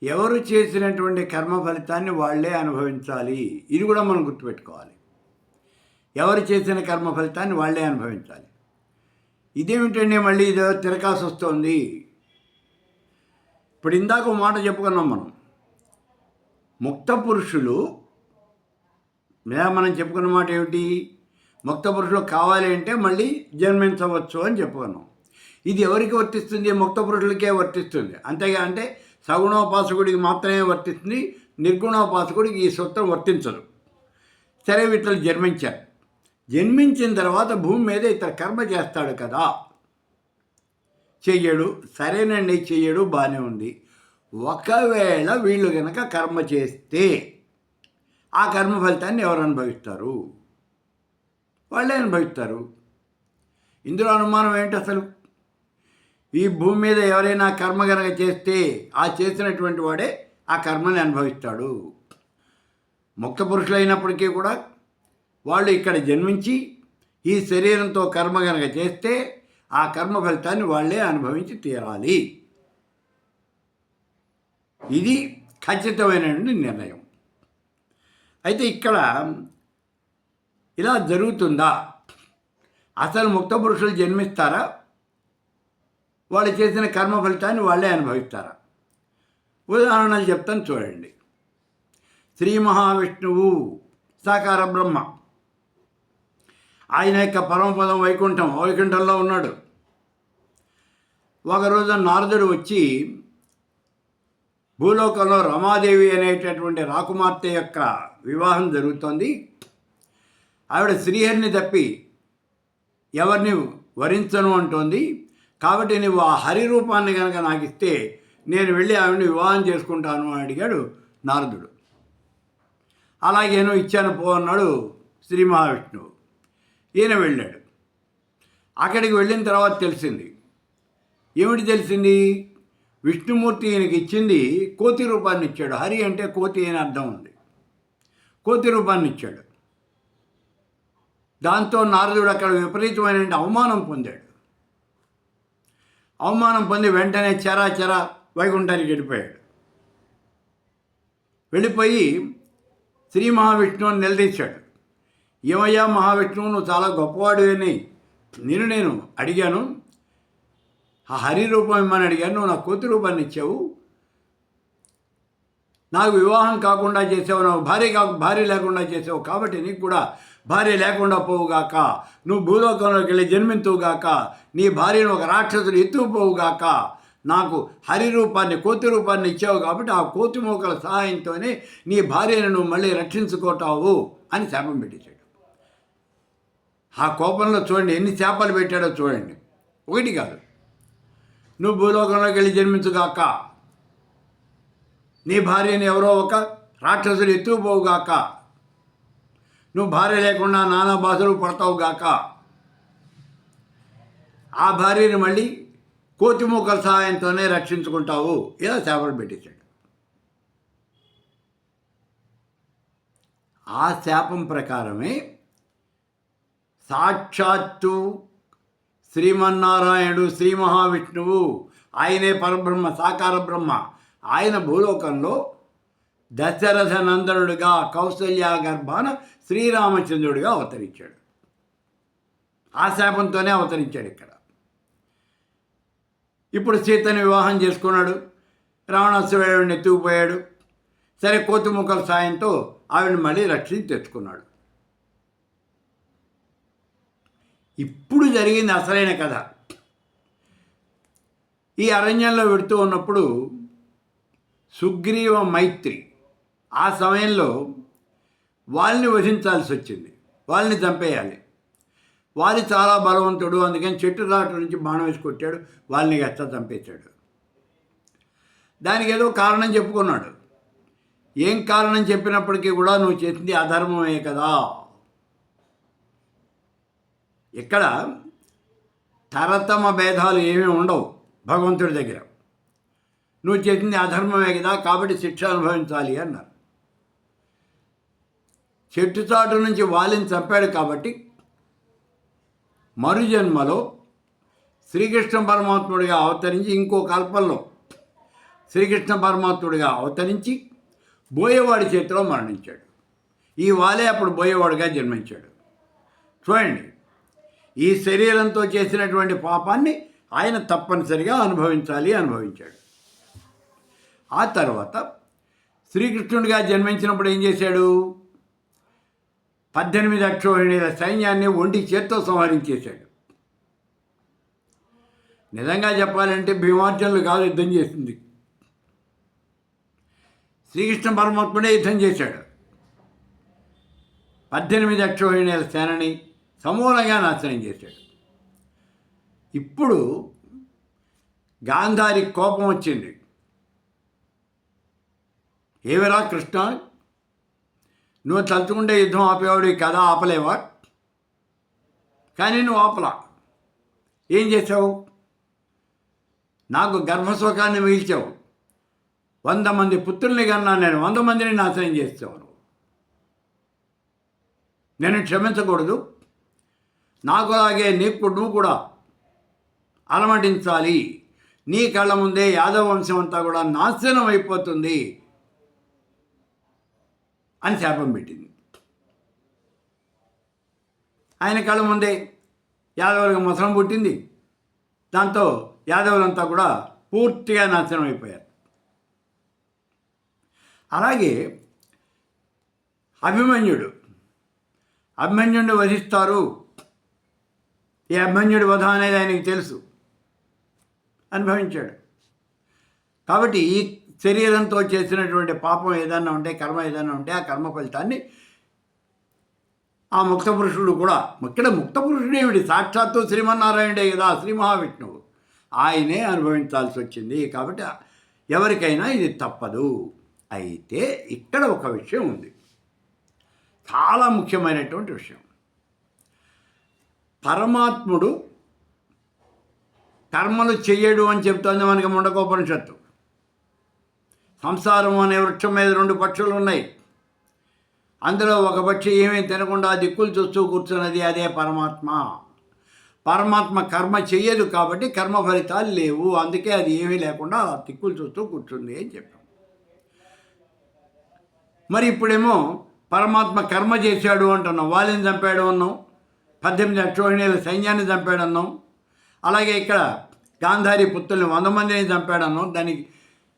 ఎవరు చేసినటువంటి కర్మ ఫలితాన్ని వాళ్ళే అనుభవించాలి. ఇది కూడా మనం గుర్తుపెట్టుకోవాలి. ఎవరు చేసిన కర్మ ఫలితాన్ని వాళ్ళే అనుభవించాలి. ఇదేమిటండి మళ్ళీ ఇదో తిరకాసు వస్తుంది. ఇప్పుడు ఇందాక మాట చెప్పుకున్నాం మనం. ముక్త పురుషులు మనం చెప్పుకున్న మాట ఏమిటి? ముక్త పురుషులు కావాలి అంటే మళ్ళీ జన్మించవచ్చు అని చెప్పుకున్నాం. ఇది ఎవరికి వర్తిస్తుంది? ముక్త పురుషులకే వర్తిస్తుంది. అంతేగా అంటే సగుణోపాసకుడికి మాత్రమే వర్తిస్తుంది, నిర్గుణోపాసకుడికి ఈ సూత్రం వర్తించదు. సరే, వీటిలో జన్మించారు. జన్మించిన తర్వాత భూమి మీద ఇతర కర్మ చేస్తాడు కదా. చెయ్యడు, సరేనండి, చెయ్యడు, బాగానే ఉంది. ఒకవేళ వీళ్ళు కనుక కర్మ చేస్తే ఆ కర్మ ఫలితాన్ని ఎవరు అనుభవిస్తారు? వాళ్ళే అనుభవిస్తారు. ఇందులో అనుమానం ఏంటి అసలు? ఈ భూమి మీద ఎవరైనా కర్మ కనుక చేస్తే ఆ చేసినటువంటి వాడే ఆ కర్మని అనుభవిస్తాడు. ముక్త పురుషులైనప్పటికీ కూడా వాళ్ళు ఇక్కడ జన్మించి ఈ శరీరంతో కర్మ కనుక చేస్తే ఆ కర్మ ఫలితాన్ని వాళ్ళే అనుభవించి తీరాలి. ఇది ఖచ్చితమైనటువంటి నిర్ణయం. అయితే ఇక్కడ ఇలా జరుగుతుందా? అసలు ముక్త పురుషులు జన్మిస్తారా? వాళ్ళు చేసిన కర్మ ఫలితాన్ని వాళ్ళే అనుభవిస్తారా? ఉదాహరణలు చెప్తాను చూడండి. శ్రీ మహావిష్ణువు సాకార బ్రహ్మ, ఆయన యొక్క పరమపదం వైకుంఠంలో ఉన్నాడు. ఒకరోజు నారదుడు వచ్చి భూలోకంలో రమాదేవి అనేటటువంటి రాకుమార్తె యొక్క వివాహం జరుగుతోంది. ఆవిడ శ్రీహరిని తప్పి ఎవరిని వరించను అంటోంది. కాబట్టి నువ్వు ఆ హరి రూపాన్ని కనుక నాకు ఇస్తే నేను వెళ్ళి ఆవిడని వివాహం చేసుకుంటాను అని అడిగాడు నారదుడు. అలాగేనో ఇచ్చాను పో అన్నాడు శ్రీ మహావిష్ణువు. ఈయన వెళ్ళాడు. అక్కడికి వెళ్ళిన తర్వాత తెలిసింది. ఏమిటి తెలిసింది? విష్ణుమూర్తి ఈయనకి ఇచ్చింది కోతి రూపాన్ని ఇచ్చాడు. హరి అంటే కోతి అని అర్థం ఉంది. కోతి రూపాన్ని ఇచ్చాడు. దాంతో నారదుడు అక్కడ విపరీతమైన అవమానం పొందాడు. అవమానం పొంది వెంటనే చెరా వైకుంఠానికి వెళ్ళిపోయాడు. వెళ్ళిపోయి శ్రీ మహావిష్ణువుని నిలదీశాడు. ఏమయ్యా మహావిష్ణువు, నువ్వు చాలా గొప్పవాడివని నేను అడిగాను. ఆ హరి రూపం ఇమ్మని అడిగాను, నువ్వు నా కోతి రూపాన్ని ఇచ్చావు. నాకు వివాహం కాకుండా చేసావు, నాకు భార్య లేకుండా చేసావు. కాబట్టి నీకు కూడా భార్య లేకుండా పోవుగాక, నువ్వు భూలోకంలోకి వెళ్ళి జన్మింతువుగాక, నీ భార్యను ఒక రాక్షసుడు ఎత్తుకుపోవుగాక. నాకు హరి రూపాన్ని, కోతి రూపాన్ని ఇచ్చావు కాబట్టి ఆ కోతి మూకల సహాయంతోనే నీ భార్యను నువ్వు మళ్ళీ రక్షించుకుంటావు అని శాపం పెట్టేశాడు. ఆ కోపంలో చూడండి ఎన్ని శాపాలు పెట్టాడో చూడండి. ఒకటి కాదు, నువ్వు భూలోకంలోకి వెళ్ళి జన్మించుగాక, నీ భార్యని ఎవరో ఒక రాక్షసుడు ఎత్తుకుపోవుగాక, నువ్వు భార్య లేకుండా నానా బాధలు పడతావుగాక, ఆ భార్యని మళ్ళీ కోతి మూకల సహాయంతోనే రక్షించుకుంటావు. ఇలా శాపాలు పెట్టేశాడు. ఆ శాపం ప్రకారమే సాక్షాత్తు శ్రీమన్నారాయణుడు, శ్రీ మహావిష్ణువు, ఆయనే పరబ్రహ్మ, సాకార బ్రహ్మ, ఆయన భూలోకంలో దశరథ నందనుడిగా కౌసల్య గర్భాన శ్రీరామచంద్రుడిగా అవతరించాడు. ఆ శాపంతోనే అవతరించాడు ఇక్కడ. ఇప్పుడు సీతని వివాహం చేసుకున్నాడు. రావణాసురుడిని ఎత్తుకుపోయాడు. సరే, కోతి ముఖల సాయంతో ఆవిడని మళ్ళీ రక్షించి తెచ్చుకున్నాడు. ఇప్పుడు జరిగింది అసలైన కథ. ఈ అరణ్యంలో వెడుతూ ఉన్నప్పుడు సుగ్రీవ మైత్రి ఆ సమయంలో వాళ్ళని వధించాల్సి వచ్చింది. వాళ్ళని చంపేయాలి. వాలి చాలా బలవంతుడు, అందుకని చెట్టు దాటి నుంచి బాణం వేసి కొట్టాడు. వాళ్ళని గట్ట చంపేశాడు. దానికి ఏదో కారణం చెప్పుకున్నాడు. ఏం కారణం చెప్పినప్పటికీ కూడా నువ్వు చేసింది అధర్మమే కదా. ఇక్కడ తరతమ భేదాలు ఏమీ ఉండవు భగవంతుడి దగ్గర. నువ్వు చేసింది అధర్మమే కదా, కాబట్టి శిక్ష అనుభవించాలి అన్నారు. చెట్టు చాటు నుంచి వాలిని చంపాడు కాబట్టి మరుజన్మలో శ్రీకృష్ణ పరమాత్ముడిగా అవతరించి ఇంకో కల్పంలో శ్రీకృష్ణ పరమాత్ముడిగా అవతరించి బోయేవాడి చేతిలో మరణించాడు. ఈ వాలే అప్పుడు బోయేవాడుగా జన్మించాడు. చూడండి, ఈ శరీరంతో చేసినటువంటి పాపాన్ని ఆయన తప్పనిసరిగా అనుభవించాడు. ఆ తర్వాత శ్రీకృష్ణుడిగా జన్మించినప్పుడు ఏం చేశాడు? 18 అక్షోహిణీల సైన్యాన్ని ఒంటి చేత్తో సంహరించేశాడు. నిజంగా చెప్పాలంటే భీమార్జునులు కాదు యుద్ధం చేసింది, శ్రీకృష్ణ పరమాత్ముడే యుద్ధం చేశాడు. 18 అక్షోహిణీల సేనని సమూలంగా నాశనం చేశాడు. ఇప్పుడు గాంధారి కోపం వచ్చింది. ఏవిరా కృష్ణ, నువ్వు తలుచుకుంటే యుద్ధం ఆపేవాడు కదా, ఆపలేవా? కానీ నువ్వు ఆపలా. ఏం చేసావు? నాకు గర్భశోకాన్ని మిగిల్చావు. 100 మంది పుత్రుల్ని కన్నా నేను 100 మందిని నాశనం చేస్తావు. నేను క్షమించకూడదు. నాకులాగే నువ్వు కూడా అలమటించాలి. నీ కళ్ళ ముందే యాదవ వంశం అంతా కూడా నాశనం అయిపోతుంది అని శాపం పెట్టింది. ఆయన కళ్ళ ముందే యాదవులకు మొసలం పుట్టింది. దాంతో యాదవులంతా కూడా పూర్తిగా నాశనం అయిపోయారు. అలాగే అభిమన్యుడిని వధిస్తారు. ఈ అభిమన్యుడి వధ అనేది ఆయనకి తెలుసు, అనుభవించాడు. కాబట్టి ఈ శరీరంతో చేసినటువంటి పాపం ఏదైనా ఉంటే, కర్మ ఏదైనా ఉంటే, ఆ కర్మ ఫలితాన్ని ఆ ముక్త పురుషుడు కూడా, ఇక్కడ ముక్త పురుషుడు ఏమిటి? సాక్షాత్తు శ్రీమన్నారాయణుడే కదా, శ్రీ మహావిష్ణువు, ఆయనే అనుభవించాల్సి వచ్చింది. కాబట్టి ఎవరికైనా ఇది తప్పదు. అయితే ఇక్కడ ఒక విషయం ఉంది, చాలా ముఖ్యమైనటువంటి విషయం. పరమాత్ముడు కర్మలు చెయ్యడు అని చెప్తోంది మనకి ముండకోపనిషత్తు. సంసారం అనే వృక్షం మీద 2 పక్షులు ఉన్నాయి. అందులో ఒక పక్షి ఏమీ తినకుండా దిక్కులు చూస్తూ కూర్చున్నది, అదే పరమాత్మ. పరమాత్మ కర్మ చెయ్యదు కాబట్టి కర్మ ఫలితాలు లేవు, అందుకే అది ఏమీ లేకుండా దిక్కులు చూస్తూ కూర్చుంది అని చెప్పాం. మరి ఇప్పుడేమో పరమాత్మ కర్మ చేశాడు అంటున్నాం. వాళ్ళని చంపాడు అన్నాం, 18 అక్షోహిణీల సైన్యాన్ని చంపాడు అన్నాం. అలాగే ఇక్కడ గాంధారి పుత్రుల్ని 100 మందిని చంపాడు అన్నాం. దానికి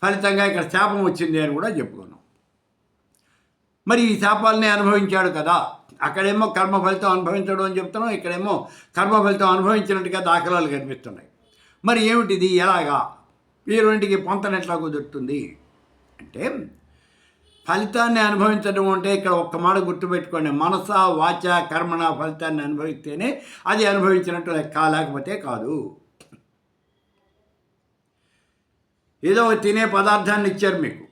ఫలితంగా ఇక్కడ శాపం వచ్చింది అని కూడా చెప్పుకున్నాం. మరి ఈ శాపాలని అనుభవించాడు కదా. అక్కడేమో కర్మ ఫలితం అనుభవించడం అని చెప్తున్నాం, ఇక్కడేమో కర్మ ఫలితం అనుభవించినట్టుగా దాఖలాలు కనిపిస్తున్నాయి. మరి ఏమిటిది, ఎలాగా ఈ రెండింటికి పొంతన ఎట్లా కుదురుతుంది అంటే, ఫలితాన్ని అనుభవించడం అంటే ఇక్కడ ఒక్క మాట గుర్తుపెట్టుకోండి, మనస వాచ కర్మణ ఫలితాన్ని అనుభవిస్తేనే అది అనుభవించినట్టు లెక్క, లేకపోతే కాదు. ఏదో తినే పదార్థాన్ని ఇచ్చారు మీకు,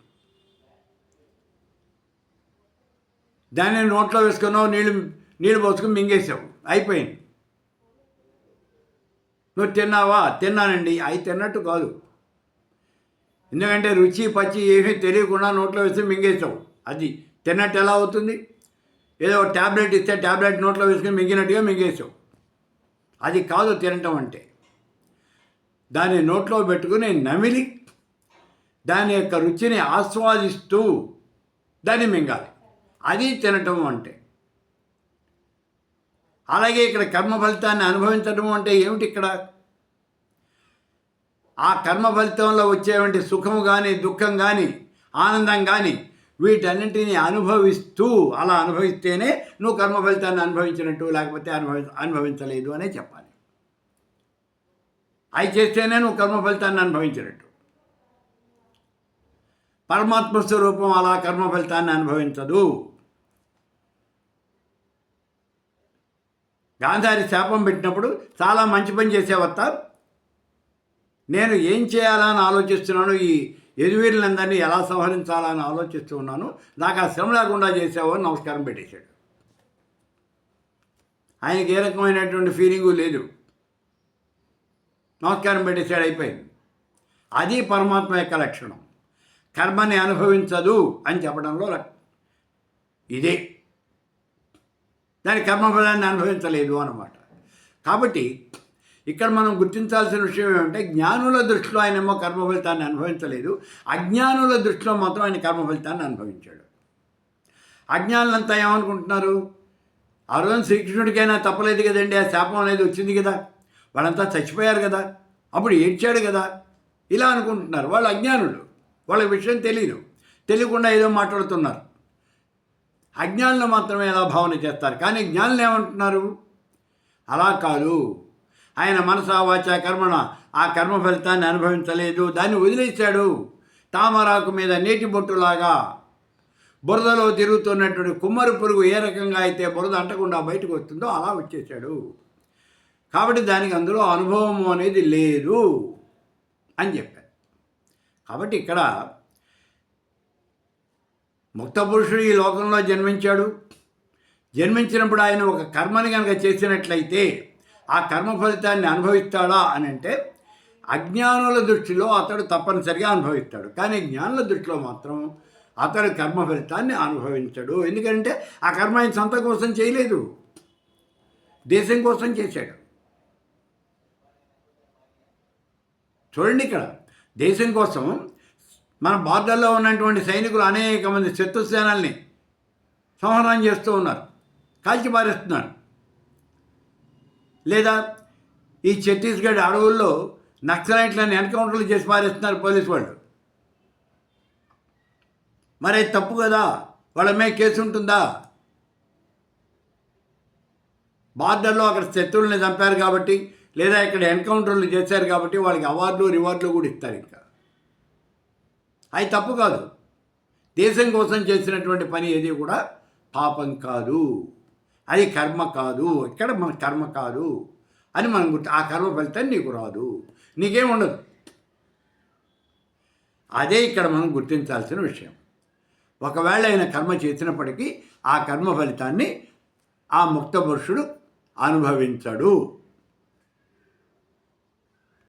దాన్ని నోట్లో వేసుకున్నావు, నీళ్ళు పోసుకుని మింగేసావు, అయిపోయింది. నువ్వు తిన్నావా? తిన్నానండి. అవి తిన్నట్టు కాదు. ఎందుకంటే రుచి పచ్చి ఏమీ తెలియకుండా నోట్లో వేసి మింగేసావు, అది తిన్నట్టు ఎలా అవుతుంది? ఏదో ట్యాబ్లెట్ ఇస్తే ట్యాబ్లెట్ నోట్లో వేసుకుని మింగినట్టుగా మింగేసావు, అది కాదు తినటం అంటే. దాన్ని నోట్లో పెట్టుకుని నమిలి దాని యొక్క రుచిని ఆస్వాదిస్తూ దాన్ని మింగాలి, అది తినటం అంటే. అలాగే ఇక్కడ కర్మ ఫలితాన్ని అనుభవించడం అంటే ఏమిటి? ఇక్కడ ఆ కర్మ ఫలితంలో వచ్చేటువంటి సుఖము కానీ, దుఃఖం కానీ, ఆనందం కానీ, వీటన్నింటినీ అనుభవిస్తూ, అలా అనుభవిస్తేనే నువ్వు కర్మ ఫలితాన్ని అనుభవించినట్టు, లేకపోతే అనుభవించలేదు అనే చెప్పాలి. అవి చేస్తేనే నువ్వు కర్మ ఫలితాన్ని అనుభవించినట్టు. పరమాత్మ స్వరూపం అలా కర్మ ఫలితాన్ని అనుభవించదు. గాంధారి శాపం పెట్టినప్పుడు చాలా మంచి పని చేసేవత్త, నేను ఏం చేయాలని ఆలోచిస్తున్నాను, ఈ యదువీరులందరినీ ఎలా సంహరించాలని ఆలోచిస్తూ ఉన్నాను, నాకు ఆ శ్రమ లేకుండా చేసావు అని నమస్కారం పెట్టేశాడు. ఆయనకి ఏ రకమైనటువంటి ఫీలింగు లేదు, నమస్కారం పెట్టేశాడు, అయిపోయింది. అది పరమాత్మ యొక్క లక్షణం. కర్మని అనుభవించదు అని చెప్పడంలో ఇదే, దాని కర్మఫలాన్ని అనుభవించలేదు అన్నమాట. కాబట్టి ఇక్కడ మనం గుర్తించాల్సిన విషయం ఏమంటే జ్ఞానుల దృష్టిలో ఆయనేమో కర్మ ఫలితాన్ని అనుభవించలేదు, అజ్ఞానుల దృష్టిలో మాత్రం ఆయన కర్మ ఫలితాన్ని అనుభవించాడు. అజ్ఞానులంతా ఏమనుకుంటున్నారు, ఆ రోజు శ్రీకృష్ణుడికైనా తప్పలేదు కదండి, ఆ శాపం అనేది వచ్చింది కదా, వాళ్ళంతా చచ్చిపోయారు కదా, అప్పుడు ఏడ్చాడు కదా, ఇలా అనుకుంటున్నారు. వాళ్ళు అజ్ఞానులు, వాళ్ళ విషయం తెలియకుండా ఏదో మాట్లాడుతున్నారు. అజ్ఞానులు మాత్రమే ఎలా భావన చేస్తారు. కానీ జ్ఞానులు ఏమంటున్నారు, అలా కాదు, ఆయన మనసా వాచ కర్మణ ఆ కర్మ ఫలితాన్ని అనుభవించలేదు, దాన్ని వదిలేశాడు. తామరాకు మీద నీటి బొట్టులాగా బురదలో తిరుగుతున్నటువంటి కుమ్మరి పురుగు ఏ రకంగా అయితే బురద అంటకుండా బయటకు వస్తుందో అలా వచ్చేసాడు. కాబట్టి దానికి అందులో అనుభవం అనేది లేదు అని చెప్పారు. కాబట్టి ఇక్కడ ముక్త పురుషుడు ఈ లోకంలో జన్మించాడు. జన్మించినప్పుడు ఆయన ఒక కర్మని కనుక చేసినట్లయితే ఆ కర్మ ఫలితాన్ని అనుభవిస్తాడా అని అంటే అజ్ఞానుల దృష్టిలో అతడు తప్పనిసరిగా అనుభవిస్తాడు. కానీ జ్ఞానుల దృష్టిలో మాత్రం అతడు కర్మ ఫలితాన్ని అనుభవించడు. ఎందుకంటే ఆ కర్మ ఆయన సొంత కోసం చేయలేదు, దేశం కోసం చేశాడు. చూడండి, ఇక్కడ దేశం కోసం మన బార్డర్లో ఉన్నటువంటి సైనికులు అనేక మంది శత్రుసేనల్ని సంహారం చేస్తూ ఉన్నారు, కాల్చిపారేస్తున్నారు. లేదా ఈ ఛత్తీస్గఢ్ అడవుల్లో నక్సలైట్లను ఎన్కౌంటర్లు చేసి పారేస్తున్నారు పోలీసు వాళ్ళు. మరి తప్పు కదా, వాళ్ళ మీద కేసు ఉంటుందా? బార్డర్లో అక్కడ శత్రువుల్ని చంపారు కాబట్టి, లేదా ఇక్కడ ఎన్కౌంటర్లు చేశారు కాబట్టి వాళ్ళకి అవార్డులు రివార్డులు కూడా ఇస్తారు. ఇంకా అది తప్పు కాదు. దేశం కోసం చేసినటువంటి పని ఏది కూడా పాపం కాదు, అది కర్మ కాదు. ఇక్కడ మన కర్మ కాదు అని మనం ఆ కర్మ ఫలితం నీకు రాదు, నీకేముండదు. అదే ఇక్కడ మనం గుర్తించాల్సిన విషయం. ఒకవేళ ఆయన కర్మ చేసినప్పటికీ ఆ కర్మ ఫలితాన్ని ఆ ముక్త పురుషుడు అనుభవించడు.